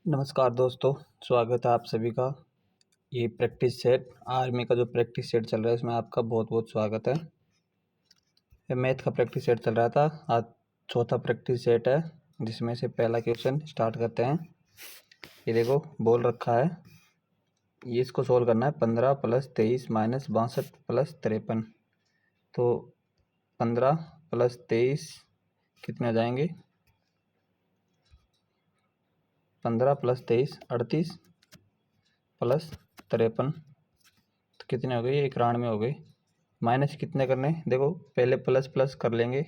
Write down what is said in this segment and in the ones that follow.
नमस्कार दोस्तों, स्वागत है आप सभी का। ये प्रैक्टिस सेट आर्मी का जो प्रैक्टिस सेट चल रहा है इसमें आपका बहुत बहुत स्वागत है। ये मैथ का प्रैक्टिस सेट चल रहा था, आज चौथा प्रैक्टिस सेट है जिसमें से पहला क्वेश्चन स्टार्ट करते हैं। ये देखो बोल रखा है, ये इसको सोल्व करना है। 15 + 23 - 62 + 53। तो 15 + 23 कितने आ जाएंगे? 15 + 23 38 + 53 तो कितने हो गए? ये 91 हो गए। माइनस कितने करने? देखो पहले प्लस प्लस कर लेंगे।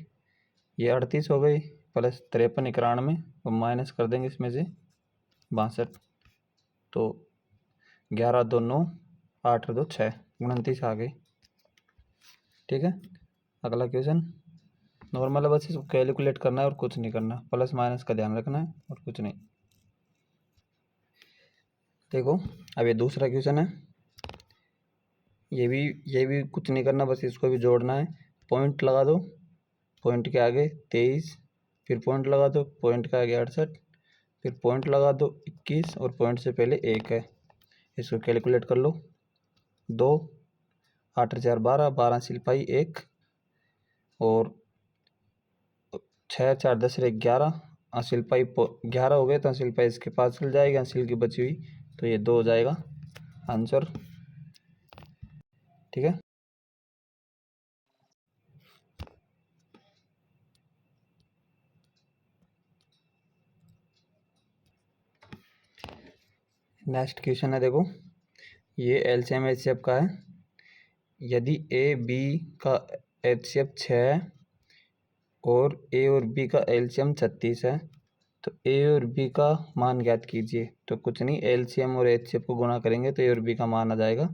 ये 38 हो गई प्लस 53 91 और माइनस कर देंगे इसमें से 62। तो 11 2 9 8 2 6 29 आ गई। ठीक है, अगला क्वेश्चन नॉर्मल है, बस इसको कैलकुलेट करना है और कुछ नहीं करना। प्लस माइनस का ध्यान रखना है और कुछ नहीं। देखो अब ये दूसरा क्वेश्चन है, ये भी कुछ नहीं करना, बस इसको भी जोड़ना है। पॉइंट लगा दो, पॉइंट के आगे 23, फिर पॉइंट लगा दो, पॉइंट के आगे 68, फिर पॉइंट लगा दो 21 और पॉइंट से पहले 1 है। इसको कैलकुलेट कर लो। 2 8 4 12 12 सिलपाई 1 और 6 4 10 11 सिलपाई 11 हो गए तो सिलपाई इसके पास चल जाएगी, अंसिल की बची हुई, तो ये 2 हो जाएगा आंसर। ठीक है, नेक्स्ट क्वेश्चन है। देखो ये एलसीएम एचसीएफ का है। यदि ए बी का एचसीएफ 6 है और ए और बी का एलसीएम 36 है तो ए और बी का मान ज्ञात कीजिए। तो कुछ नहीं, एलसीएम और एचसीएफ को गुणा करेंगे तो ए और बी का मान आ जाएगा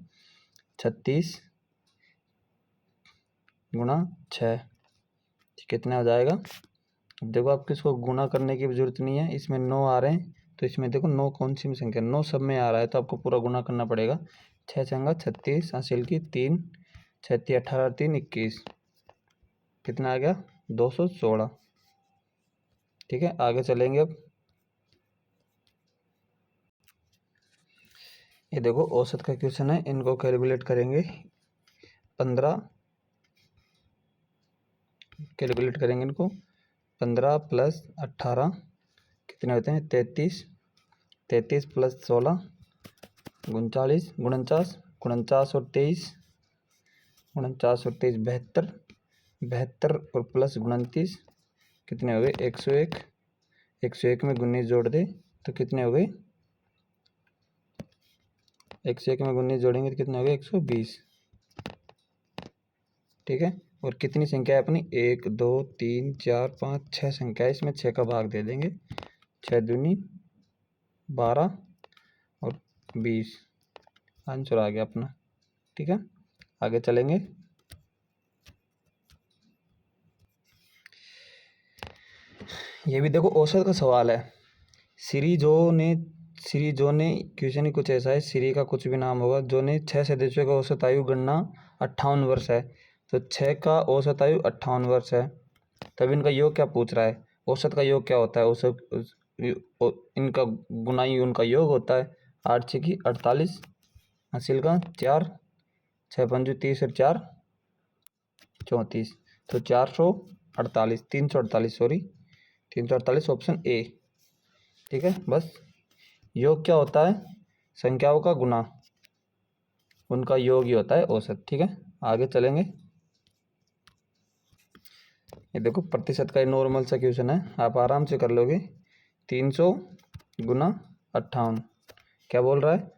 36 × 6। कितना हो जाएगा? अब देखो आपको इसको गुणा करने की जरूरत नहीं है, इसमें 9 आ रहे हैं तो इसमें देखो 9 कौन सी संख्या? 9 सब में आ रहा है तो आपको पूरा गुणा करना पड़ेगा। 6 छंगा 36 हासिल की 3 6 18 3 21 कितना आ गया? 216। ठीक है, आगे चलेंगे। अब ये देखो औसत का क्वेश्चन है, इनको कैलकुलेट करेंगे। 15 कैलकुलेट करेंगे इनको। 15 + 18 कितने होते हैं? 33 33 + 16 39 49 49 और 23 49 और 23 72 72 और प्लस 29 कितने हो गए? 101 101 में 19 जोड़ दे तो कितने हो गए? 101 में 19 जोड़ेंगे तो कितने हो गए? 120। ठीक है, और कितनी संख्या है अपनी? 1 2 3 4 5 6 संख्या है, इसमें 6 का भाग दे देंगे। 6 दूनी 12 और 20 आंसर आ गया अपना। ठीक है, आगे चलेंगे। ये भी देखो औसत का सवाल है। श्री जो ने क्वेश्चन ही कुछ ऐसा है, श्री का कुछ भी नाम होगा, जो ने 6 सदस्यों का औसत आयु गणना 58 वर्ष है। तो 6 का औसत आयु 58 वर्ष है, तब इनका योग क्या पूछ रहा है? औसत का योग क्या होता है? इनका गुनाई उनका योग होता है। 8 6 की 48 हासिल का 4 6 5 30 और 4 34 तो 448 348 सॉरी 348 ऑप्शन ए। ठीक है, बस योग क्या होता है? संख्याओं का गुना, उनका योग ही होता है औसत। ठीक है, आगे चलेंगे। ये देखो प्रतिशत का नॉर्मल सा क्वेश्चन है, आप आराम से कर लोगे। 300 × 58 क्या बोल रहा है?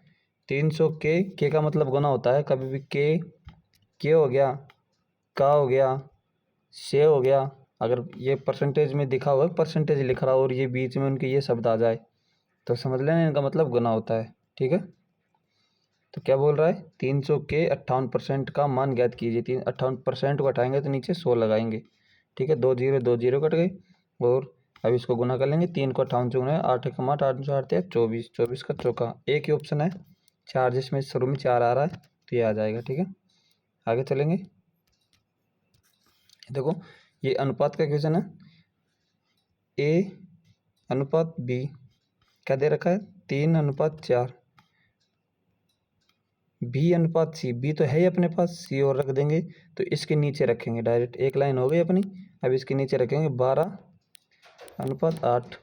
300 के का मतलब गुना होता है। कभी भी के हो गया, का हो गया, से हो गया, अगर ये परसेंटेज में दिखा हुआ है, परसेंटेज लिख रहा हो और ये बीच में उनके ये शब्द आ जाए तो समझ लेना इनका मतलब गुना होता है। ठीक है, तो क्या बोल रहा है? 300 के 58% का मान ज्ञात कीजिए। 58% को हटाएंगे तो नीचे 100 लगाएंगे। ठीक है, 2 0 कट गए और अब इसको गुना कर लेंगे। 3 को 58 से गुना 8 1 8 8 8 24 24 का चौका। एक ही ऑप्शन है 4, जिसमें शुरू में 4 आ रहा है तो ये आ जाएगा। ठीक है, आगे चलेंगे। देखो ये अनुपात का क्वेश्चन है, A अनुपात B क्या दे रखा है 3:4, B/C। बी तो है ही अपने पास, सी और रख देंगे तो इसके नीचे रखेंगे डायरेक्ट, एक लाइन हो गई अपनी। अब इसके नीचे रखेंगे 12:8।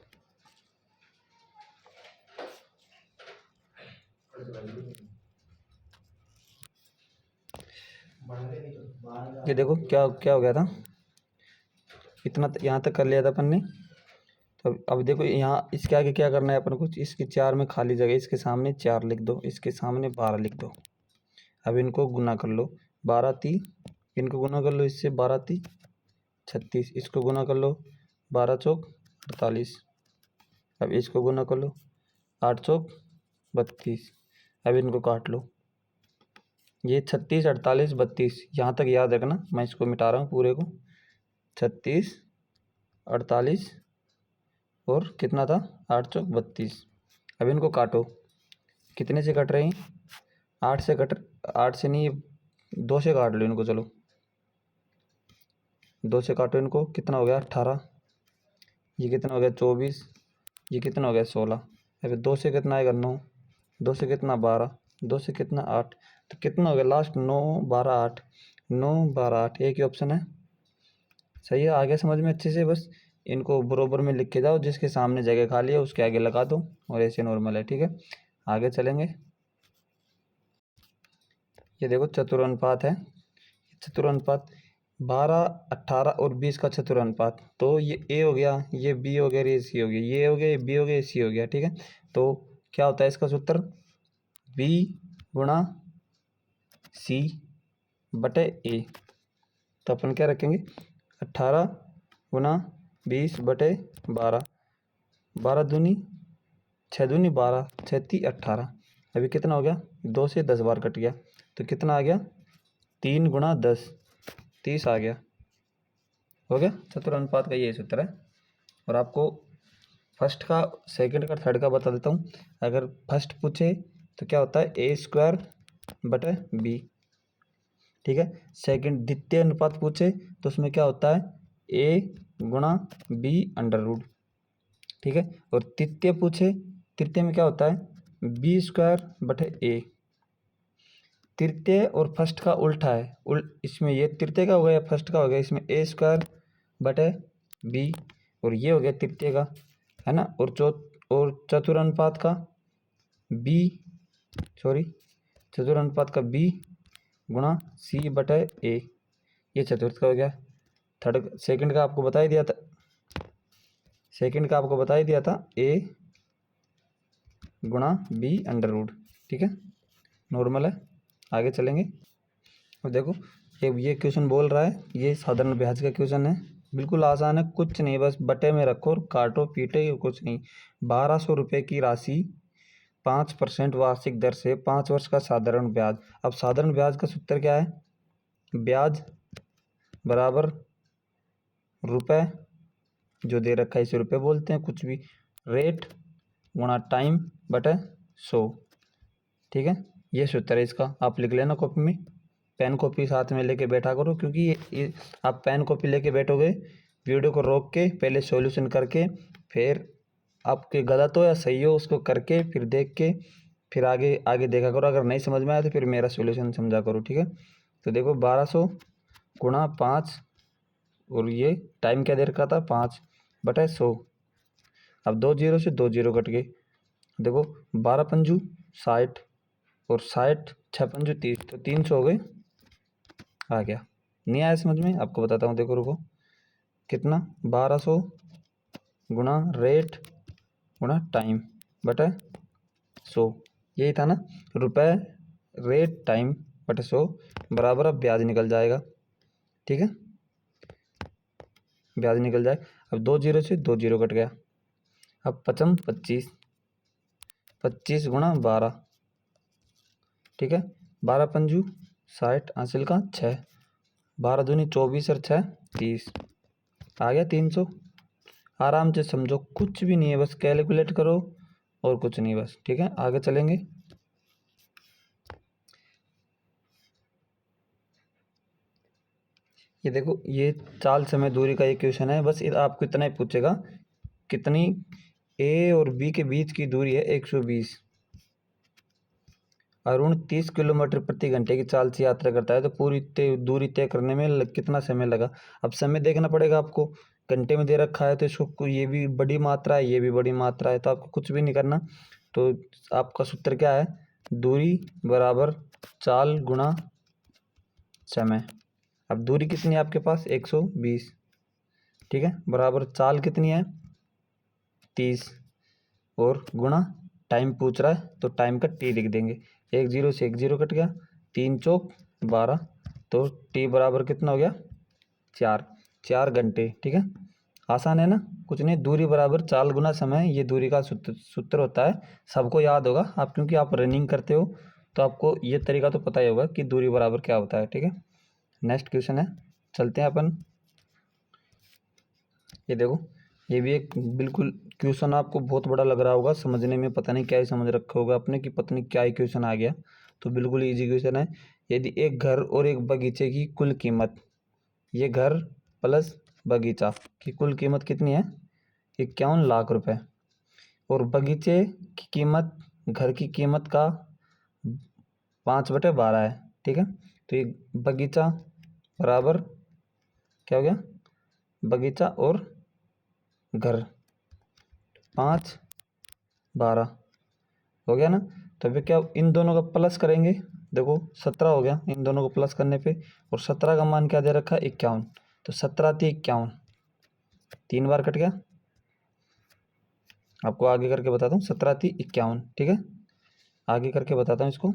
ये देखो क्या क्या हो गया था, इतना यहाँ तक कर लिया था अपन ने। तो अब देखो यहाँ इसके आगे क्या करना है अपन को, इसके 4 में खाली जगह, इसके सामने 4 लिख दो, इसके सामने 12 लिख दो। अब इनको गुना कर लो, 12×3, इनको गुना कर लो इससे, 12×3 36, इसको गुना कर लो 12×4 48। अब इसको गुना कर लो 8×4 32। अब इनको काट लो, ये 36 48 32, यहाँ तक याद रखना, मैं इसको मिटा रहा हूँ पूरे को। 36 48 और कितना था 8×4 32। अब इनको काटो, कितने से कट रहे हैं, 8 से कट, 8 से नहीं 2 से काट लो इनको, चलो 2 से काटो इनको, कितना हो गया 18, ये कितना हो गया 24, ये कितना हो गया 16। अब 2 से कितना आएगा 9, 2 से कितना 12, 2 से कितना 8, तो कितना हो गया लास्ट 9 12 8, 9 12 8, एक ही ऑप्शन है। सही है, आगे समझ में अच्छे से, बस इनको बरोबर में लिख के जाओ, जिसके सामने जगह खाली है उसके आगे लगा दो, और ऐसे नॉर्मल है। ठीक है, आगे चलेंगे। ये देखो चतुरानुपात है, चतुरानुपात 12 18 और 20 का चतुरानुपात। तो ये ए हो गया, ये बी हो गया, ये सी हो गया, ये हो गया, ये बी हो गया, ये सी हो गया। ठीक है, तो क्या होता है इसका सूत्र, बी गुणा सी बटे ए। तो अपन क्या रखेंगे 18 गुणा 20 बटे 12, 12 दूनी 6 दूनी 12, 6 18। अभी कितना हो गया, 2 से 10 बार कट गया, तो कितना आ गया 3 गुणा 10 30 आ गया। हो गया, चतुरानुपात का ये सूत्र है। और आपको फर्स्ट का सेकंड का थर्ड का बता देता हूँ। अगर फर्स्ट पूछे तो क्या होता है A² बटे बी। ठीक है, सेकंड द्वितीय अनुपात पूछे तो उसमें क्या होता है A गुणा B√। ठीक है, और तृतीय पूछे, तृतीय में क्या होता है B² बटे A। तृतीय और फर्स्ट का उल्टा है, इसमें ये तृतीय का हो गया, फर्स्ट का हो गया, इसमें A² बटे बी, और ये हो गया तृतीय का, है ना। और चतुरानुपात का चतुरानुपात का बी गुणा सी बटे ए, ये चतुर्थ का हो गया। थर्ड सेकंड का आपको बता ही दिया था, ए गुणा B√। ठीक है, नॉर्मल है। आगे चलेंगे, और देखो ये क्वेश्चन बोल रहा है, ये साधारण ब्याज का क्वेश्चन है, बिल्कुल आसान है, कुछ नहीं, बस बटे में रखो और काटो पीटे, कुछ नहीं। 1200 रुपये की राशि 5% वार्षिक दर से 5 वर्ष का साधारण ब्याज। अब साधारण ब्याज का सूत्र क्या है, ब्याज बराबर रुपए, जो दे रखा है इसे रुपए बोलते हैं, कुछ भी, रेट गुणा टाइम बटे 100। ठीक है, ये सूत्र है इसका, आप लिख लेना कॉपी में, पेन कॉपी साथ में लेके बैठा करो, क्योंकि ये आप पेन कॉपी लेके बैठोगे, वीडियो को रोक के पहले सॉल्यूशन करके, फिर आपके गलत हो या सही हो उसको करके, फिर देख के, फिर आगे आगे देखा करो। अगर नहीं समझ में आया तो फिर मेरा सॉल्यूशन समझा करो। ठीक है, तो देखो 1200 गुणा 5, और ये टाइम क्या दे रखा था 5 बटे 100। अब 2 जीरो से 2 जीरो कट गए, देखो 12 पंजू 60, और 60 6 पंजू 30, तो 300 हो गए। आ गया, नहीं आया समझ में, आपको बताता हूँ, देखो रुको, कितना 1200 गुणा रेट गुणा टाइम बटे 100, यही था ना, रुपए रेट टाइम बटे 100 बराबर, अब ब्याज निकल जाएगा। ठीक है, ब्याज निकल जाए। अब 2 जीरो से 2 जीरो कट गया, अब 25 25 गुणा 12। ठीक है, 12 पंजू 60, हासिल का 6, 12 दूनी 24 और 6 30, आ गया 300। आराम से समझो, कुछ भी नहीं है, बस कैलकुलेट करो और कुछ नहीं, बस। ठीक है, आगे चलेंगे। ये देखो, ये चाल समय दूरी का एक क्वेश्चन है, बस आपको इतना ही पूछेगा, कितनी ए और बी के बीच की दूरी है 120। अरुण 30 किलोमीटर प्रति घंटे की चाल से यात्रा करता है तो पूरी दूरी तय करने में कितना समय लगा। अब समय देखना पड़ेगा आपको, घंटे में दे रखा है तो इसको ये भी बड़ी मात्रा है, ये भी बड़ी मात्रा है, तो आपको कुछ भी नहीं करना। तो आपका सूत्र क्या है, दूरी बराबर चाल गुणा समय। अब दूरी कितनी है आपके पास, 120, ठीक है, बराबर चाल कितनी है 30, और गुणा टाइम पूछ रहा है तो टाइम का टी लिख देंगे। 10 से 10 कट गया, 3 चौक 12, तो टी बराबर कितना हो गया 4 घंटे। ठीक है, आसान है ना, कुछ नहीं, दूरी बराबर चाल गुना समय, ये दूरी का सूत्र होता है, सबको याद होगा आप, क्योंकि आप रनिंग करते हो तो आपको ये तरीका तो पता ही होगा कि दूरी बराबर क्या होता है। ठीक है, नेक्स्ट क्वेश्चन है, चलते हैं अपन। ये देखो, ये भी एक बिल्कुल क्वेश्चन आपको बहुत बड़ा लग रहा होगा, समझने में पता नहीं क्या ही समझ रखा होगा आपने कि पता नहीं क्या ही क्वेश्चन आ गया, तो बिल्कुल इजी क्वेश्चन है। यदि एक घर और एक बगीचे की कुल कीमत, ये घर प्लस बगीचा की कुल कीमत कितनी है 51 लाख रुपए, और बगीचे की कीमत घर की कीमत का 5/12 है। ठीक है, तो ये बगीचा बराबर क्या हो गया, बगीचा और घर 5/12 हो गया ना। तो अभी क्या, इन दोनों का प्लस करेंगे, देखो 17 हो गया इन दोनों को प्लस करने पे, और 17 का मान क्या दे रखा है 51, तो 17×3 = 51, 3 बार कट गया। आपको आगे करके बताता हूँ, 17×3 = 51। ठीक है, आगे करके बताता हूँ इसको।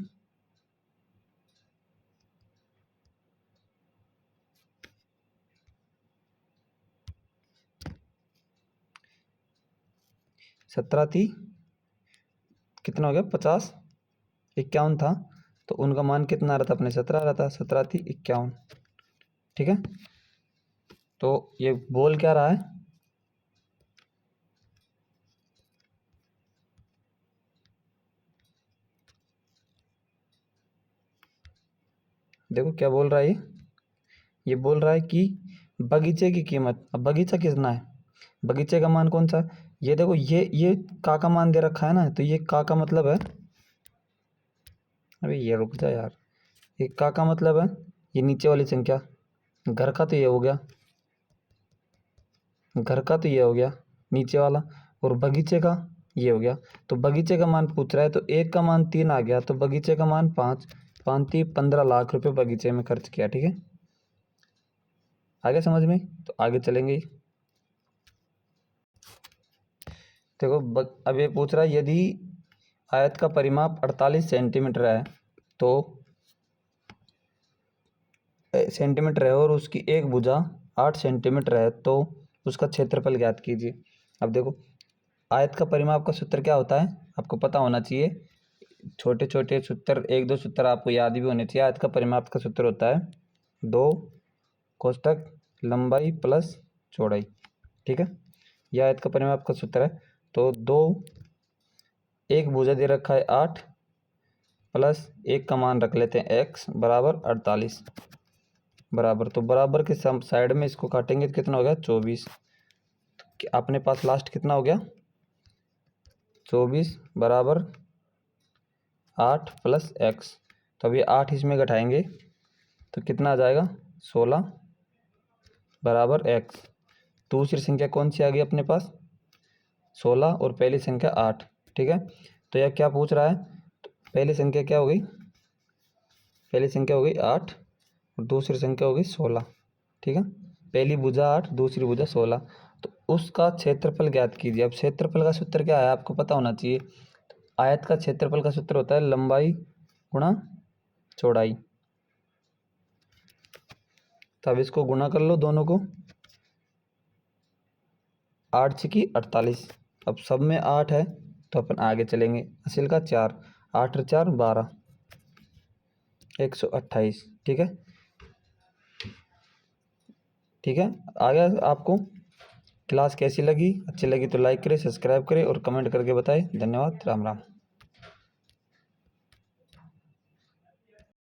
सत्रह थी कितना हो गया 50, 51 था, तो उनका मान कितना आ रहा था अपने 17 आ रहा था, 17×3 = 51। ठीक है, तो ये बोल क्या रहा है, देखो क्या बोल रहा है ये बोल रहा है कि बगीचे की कीमत, अब बगीचा कितना है, बगीचे का मान कौन सा है, ये देखो, ये का मान दे रखा है ना, तो ये का मतलब है, अरे ये रुक जा यार, ये का मतलब है ये नीचे वाली संख्या, घर का तो ये हो गया, घर का तो ये हो गया नीचे वाला, और बगीचे का ये हो गया। तो बगीचे का मान पूछ रहा है, तो एक का मान 3 आ गया, तो बगीचे का मान 5, 15 लाख रुपए बगीचे में खर्च किया। ठीक है, आगे समझ में, तो आगे चलेंगे। देखो अब ये पूछ रहा है, यदि आयत का परिमाप 48 सेंटीमीटर है, तो सेंटीमीटर है, और उसकी एक भुजा 8 सेंटीमीटर है, तो उसका क्षेत्रफल ज्ञात कीजिए। अब देखो, आयत का परिमाप का सूत्र क्या होता है आपको पता होना चाहिए, छोटे छोटे सूत्र, 1-2 सूत्र आपको याद भी होने चाहिए। आयत का परिमाप का सूत्र होता है 2 कोष्टक लंबाई प्लस चौड़ाई। ठीक है, यह आयत का परिमाप का सूत्र है। तो 2, एक भुजा दे रखा है 8, प्लस एक का मान रख लेते हैं x बराबर 48, बराबर, तो बराबर के साइड में इसको काटेंगे तो कितना हो गया 24, तो अपने पास लास्ट कितना हो गया 24 बराबर 8 प्लस x, तो अभी 8 इसमें घटाएंगे तो कितना आ जाएगा 16 बराबर x। दूसरी संख्या कौन सी आ गई अपने पास 16, और पहली संख्या 8। ठीक है, तो यह क्या पूछ रहा है, तो पहली संख्या क्या हो गई, पहली संख्या हो गई 8 और दूसरी संख्या हो गई 16। ठीक है, पहली भुजा 8, दूसरी भुजा 16, तो उसका क्षेत्रफल ज्ञात कीजिए। अब क्षेत्रफल का सूत्र क्या है आपको पता होना चाहिए, आयत का क्षेत्रफल का सूत्र होता है लंबाई गुणा चौड़ाई। तो अब इसको गुणा कर लो दोनों को, 8×6 = 48, अब सब में 8 है तो अपन आगे चलेंगे, असिल का 4, 8×4 = 12, 128। ठीक है, ठीक है, आ गया आपको। क्लास कैसी लगी, अच्छी लगी तो लाइक करें, सब्सक्राइब करें और कमेंट करके बताएं। धन्यवाद, राम राम।